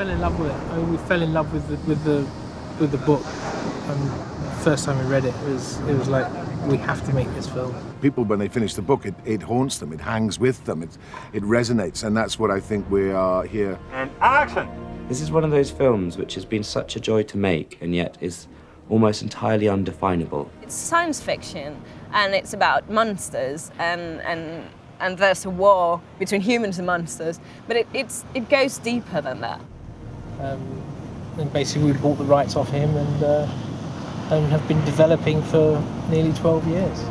fell in love with it. I mean, we fell in love with the book. The first time we read it, it was like, we have to make this film. People, when they finish the book, it haunts them, it hangs with them, it resonates, and that's what I think we are here. And action! This is one of those films which has been such a joy to make and yet is almost entirely undefinable. It's science fiction and it's about monsters and there's a war between humans and monsters, but it goes deeper than that. And basically we bought the rights off him and have been developing for nearly 12 years.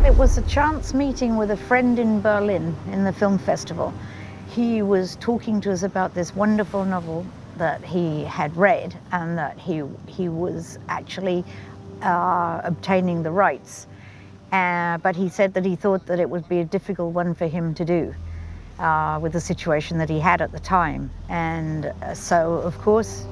It was a chance meeting with a friend in Berlin in the film festival. He was talking to us about this wonderful novel that he had read and that he was actually obtaining the rights. But he said that he thought that it would be a difficult one for him to do with the situation that he had at the time. And so, of course,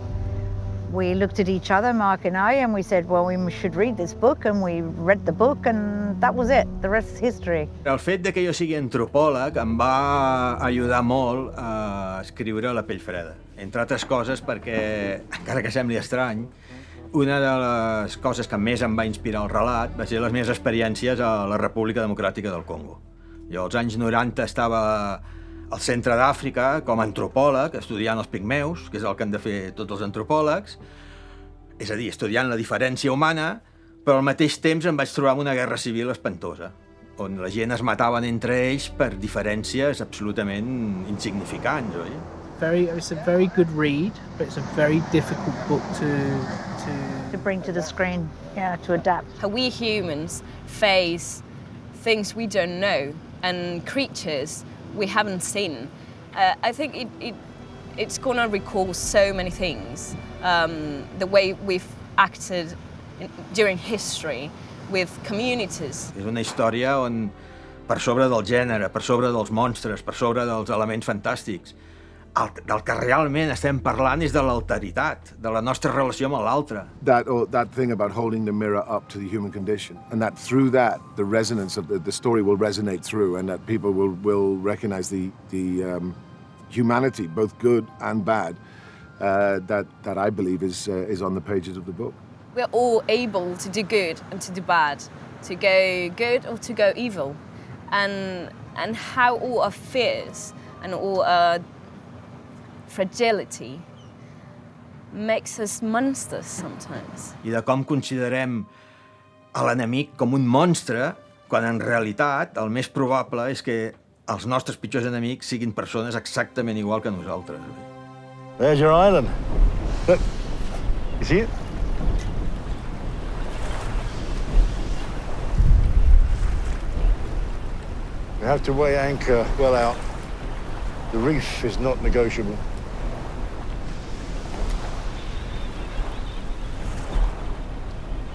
we looked at each other, Mark and I, and we said, well, we should read this book, and we read the book, and that was it. The rest is history. El fet de que jo sigui antropòleg em va ajudar molt a escriure La pell freda. Entre altres coses perquè, encara que sembli estrany, una de les coses que més em va inspirar el relat va ser les meves experiències a la República Democràtica del Congo. Jo als anys 90 estava al centre d'Àfrica com a antropòleg, estudiant els pigmeus, que és el que han de fer tots els antropòlegs, és a dir, estudiant la diferència humana, però al mateix temps em vaig trobar amb una guerra civil espantosa, on la gent es mataven entre ells per diferències absolutament insignificants, oi? It's a very good read, but it's a very difficult book to bring to the screen, yeah, to adapt. How we humans face things we don't know and creatures we haven't seen. I think it's gonna recall so many things. The way we've acted during history with communities. És una història on, per sobre del gènere, per sobre dels monstres, per sobre dels elements fantàstics, del que realment estem parlant és de l'alteritat, de la nostra relació amb l'altre. That thing about holding the mirror up to the human condition, and that through that, the resonance of the story will resonate through, and that people will recognize the humanity, both good and bad, that I believe is on the pages of the book. We're all able to do good and to do bad, to go good or to go evil, and how all our fears and all our fragility makes us monsters sometimes. I de com considerem a l'enemic com un monstre, quan en realitat el més probable és que els nostres pitjors enemics siguin persones exactament igual que nosaltres. There's your island. Look, you see it? We have to weigh anchor well out. The reef is not negotiable.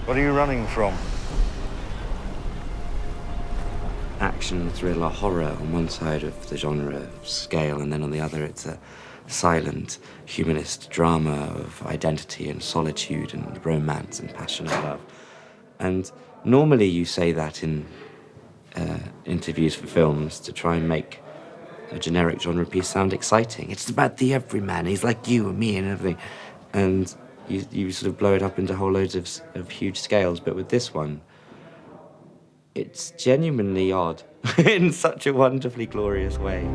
What are you running from? Action, thriller, horror on one side of the genre scale, and then on the other it's a silent, humanist drama of identity and solitude and romance and passion and love. And normally you say that in interviews for films to try and make a generic genre piece sound exciting. It's about the everyman, he's like you and me and everything. And you sort of blow it up into whole loads of huge scales, but with this one, it's genuinely odd in such a wonderfully glorious way.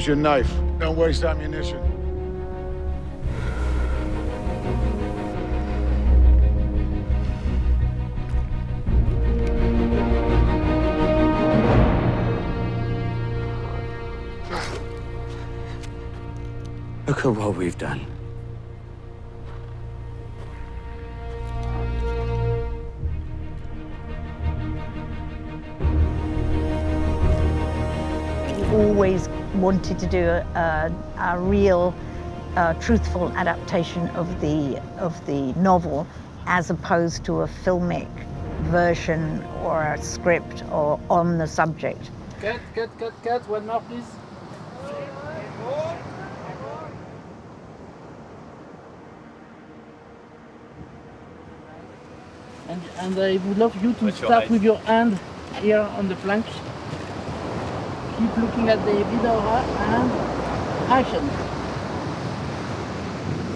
use your knife. Don't waste ammunition. Look at what we've done. Always wanted to do a real, truthful adaptation of the novel, as opposed to a filmic version or a script or on the subject. Cut. One more, please. And I would love you to start with your hand here on the plank. Keep looking at the Vidora and action.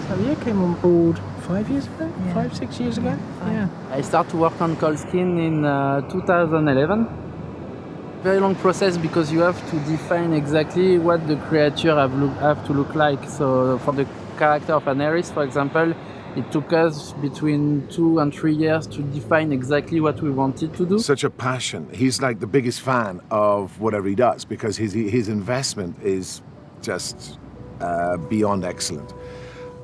Xavier came on board 5 years ago? Yeah. 5, 6 years ago? Yeah. I started to work on Cold Skin in 2011. Very long process because you have to define exactly what the creature have to look like. So for the character of Aneris, for example, it took us between 2 and 3 years to define exactly what we wanted to do. Such a passion. He's like the biggest fan of whatever he does because his investment is just beyond excellent.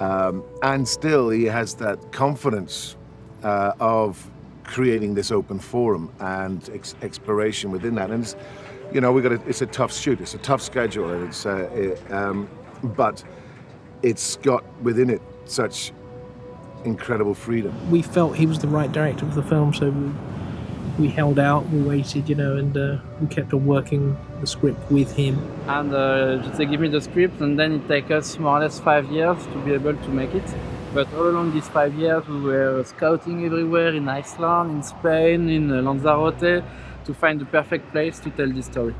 And still, he has that confidence of creating this open forum and exploration within that. And it's, you know, it's a tough shoot. It's a tough schedule, and it's but it's got within it such incredible freedom. We felt he was the right director of the film, so we held out, we waited, you know, and we kept on working the script with him. And they give me the script, and then it takes us more or less 5 years to be able to make it. But all along these 5 years, we were scouting everywhere in Iceland, in Spain, in Lanzarote, to find the perfect place to tell this story.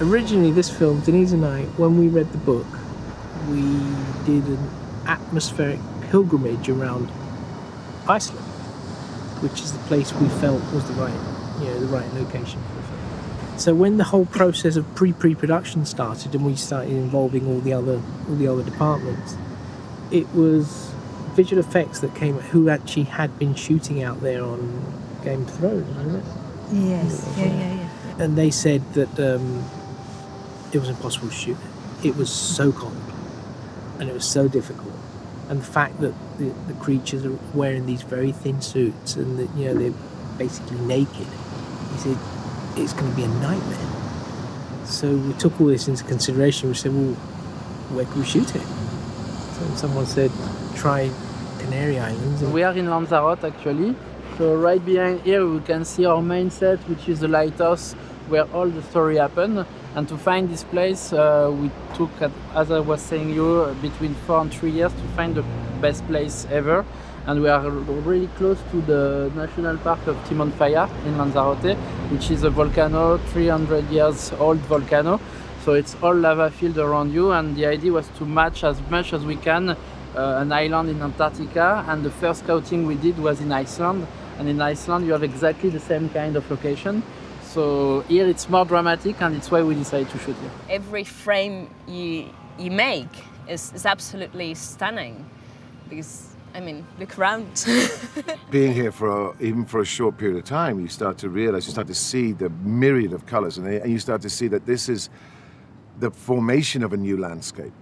Originally, this film, Denise and I, when we read the book, we did an atmospheric pilgrimage around Iceland, which is the place we felt was the right location for the film. So when the whole process of pre-production started and we started involving all the other departments, it was visual effects that came, who actually had been shooting out there on Game of Thrones, wasn't it? Yes. Yeah. And they said that it was impossible to shoot. It was so cold and it was so difficult. And the fact that the creatures are wearing these very thin suits and that, you know, they're basically naked, he said, it's going to be a nightmare. So we took all this into consideration. We said, well, where can we shoot it? So someone said, try Canary Islands. We are in Lanzarote actually. So right behind here we can see our main set, which is the lighthouse where all the story happened. And to find this place, we took, as I was saying you, between 4 and 3 years to find the best place ever. And we are really close to the National Park of Timonfaya in Lanzarote, which is a volcano, 300 years old volcano. So it's all lava field around you, and the idea was to match as much as we can an island in Antarctica. And the first scouting we did was in Iceland. And in Iceland you have exactly the same kind of location. So here it's more dramatic, and it's why we decided to shoot here. Every frame you make is absolutely stunning, because, I mean, look around. Being here even for a short period of time, you start to realize, you start to see the myriad of colors, and you start to see that this is the formation of a new landscape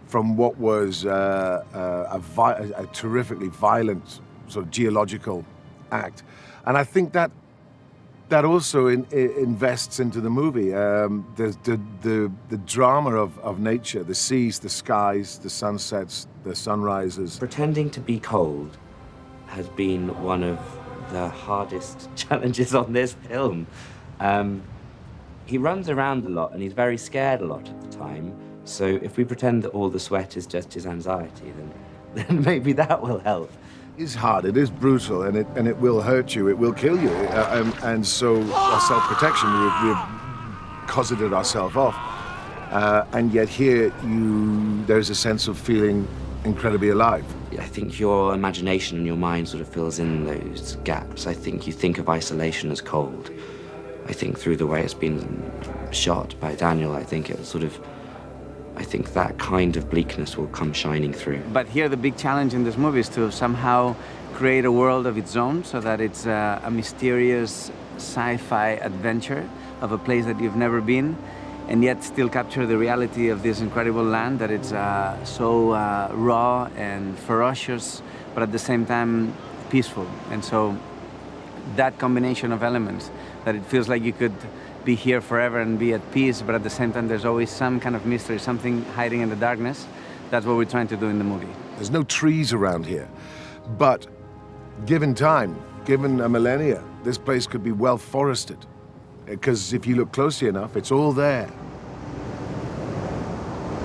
from what was a terrifically violent sort of geological act. And I think that also invests into the movie. The drama of nature, the seas, the skies, the sunsets, the sunrises. Pretending to be cold has been one of the hardest challenges on this film. He runs around a lot and he's very scared a lot at the time. So if we pretend that all the sweat is just his anxiety, then maybe that will help. It's hard, it is brutal, and it will hurt you, it will kill you. And so self-protection, we're cosseted ourselves off. And yet here, there's a sense of feeling incredibly alive. I think your imagination and your mind sort of fills in those gaps. I think you think of isolation as cold. I think through the way it's been shot by Daniel, I think that kind of bleakness will come shining through. But here the big challenge in this movie is to somehow create a world of its own so that it's a mysterious sci-fi adventure of a place that you've never been, and yet still capture the reality of this incredible land that it's so raw and ferocious, but at the same time peaceful. And so that combination of elements, that it feels like you could be here forever and be at peace, but at the same time there's always some kind of mystery, something hiding in the darkness. That's what we're trying to do in the movie. There's no trees around here, but given time, given a millennia, this place could be well forested. Because if you look closely enough, it's all there.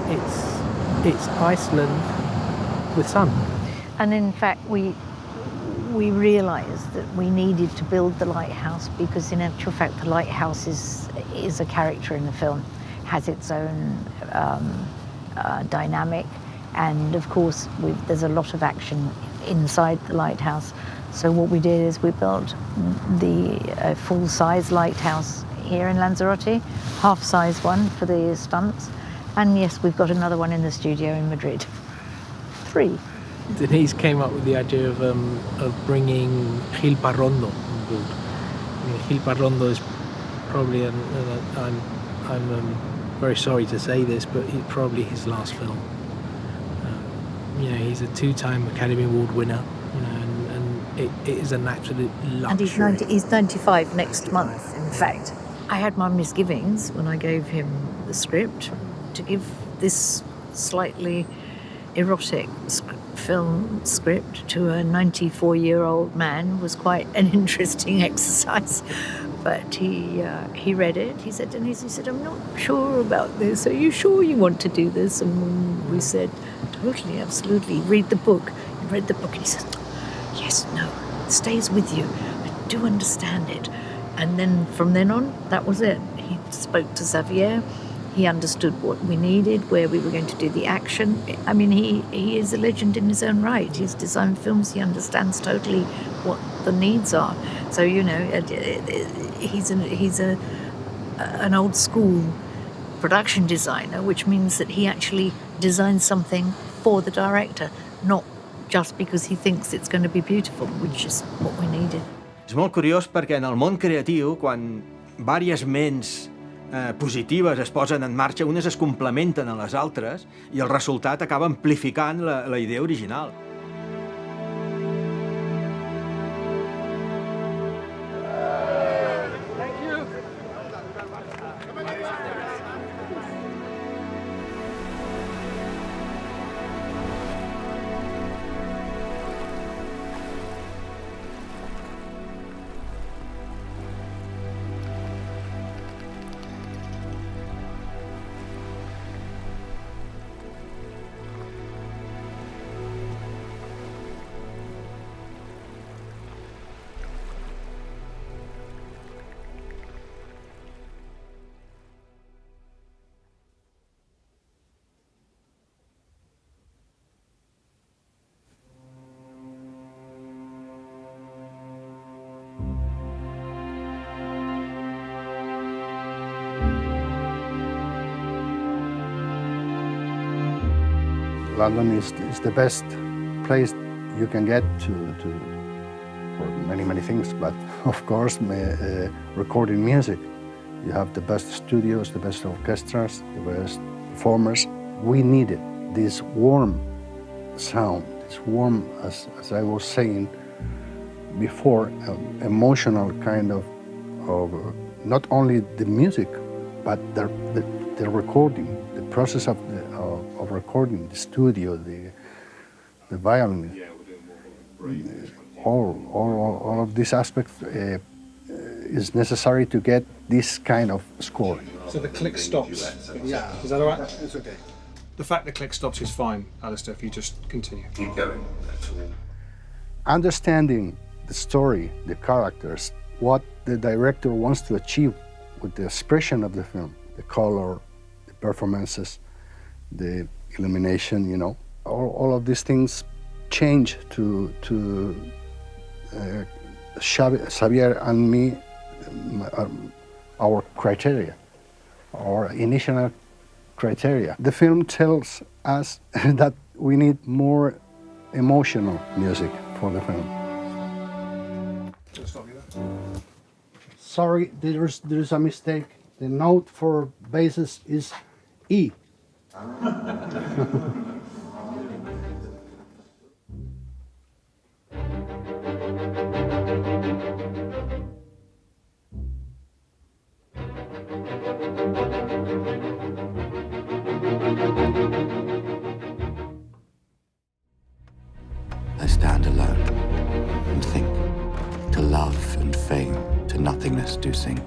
It's Iceland with sun. And in fact, we realised that we needed to build the lighthouse because in actual fact the lighthouse is a character in the film, has its own dynamic, and of course there's a lot of action inside the lighthouse. So what we did is we built the full-size lighthouse here in Lanzarote, half-size one for the stunts, and yes, we've got another one in the studio in Madrid. 3. Denise came up with the idea of bringing Gil Parrondo on board. I mean, Gil Parrondo is probably, I'm very sorry to say this, but it's probably his last film. He's a 2-time Academy Award winner, and it is an absolute luxury. And he's 95 next month, in fact. I had my misgivings when I gave him the script. To give this slightly erotic film script to a 94-year-old man was quite an interesting exercise. But he read it. He said, Denise, he said, I'm not sure about this. Are you sure you want to do this? And we said, totally, absolutely. Read the book. He read the book and he said, yes, no, it stays with you. I do understand it. And then from then on, that was it. He spoke to Xavier. He understood what we needed, where we were going to do the action. I mean, he is a legend in his own right. He's designed films. He understands totally what the needs are. So, he's an old school production designer, which means that he actually designs something for the director, not just because he thinks it's going to be beautiful, which is what we needed. És molt curiós perquè en el món creatiu, quan diverses ments positives es posen en marxa, unes es complementen a les altres i el resultat acaba amplificant la idea original. London is the best place you can get to for many things, but of course recording music. You have the best studios, the best orchestras, the best performers. We needed this warm sound, this warm, as I was saying before, emotional kind of not only the music, but the recording, the process of recording, the studio, the violin, all of these aspects is necessary to get this kind of score. So the click stops. Yeah. Is that all right? It's okay. The fact the click stops is fine, Alistair, if you just continue. Keep going. Understanding the story, the characters, what the director wants to achieve with the expression of the film. the color, the performances, the illumination, you know. All of these things change to Xavier and me, our criteria, our initial criteria. The film tells us that we need more emotional music for the film. Sorry, there's a mistake. The note for basses is E. I stand alone and think, to love and fame, to nothingness do sink.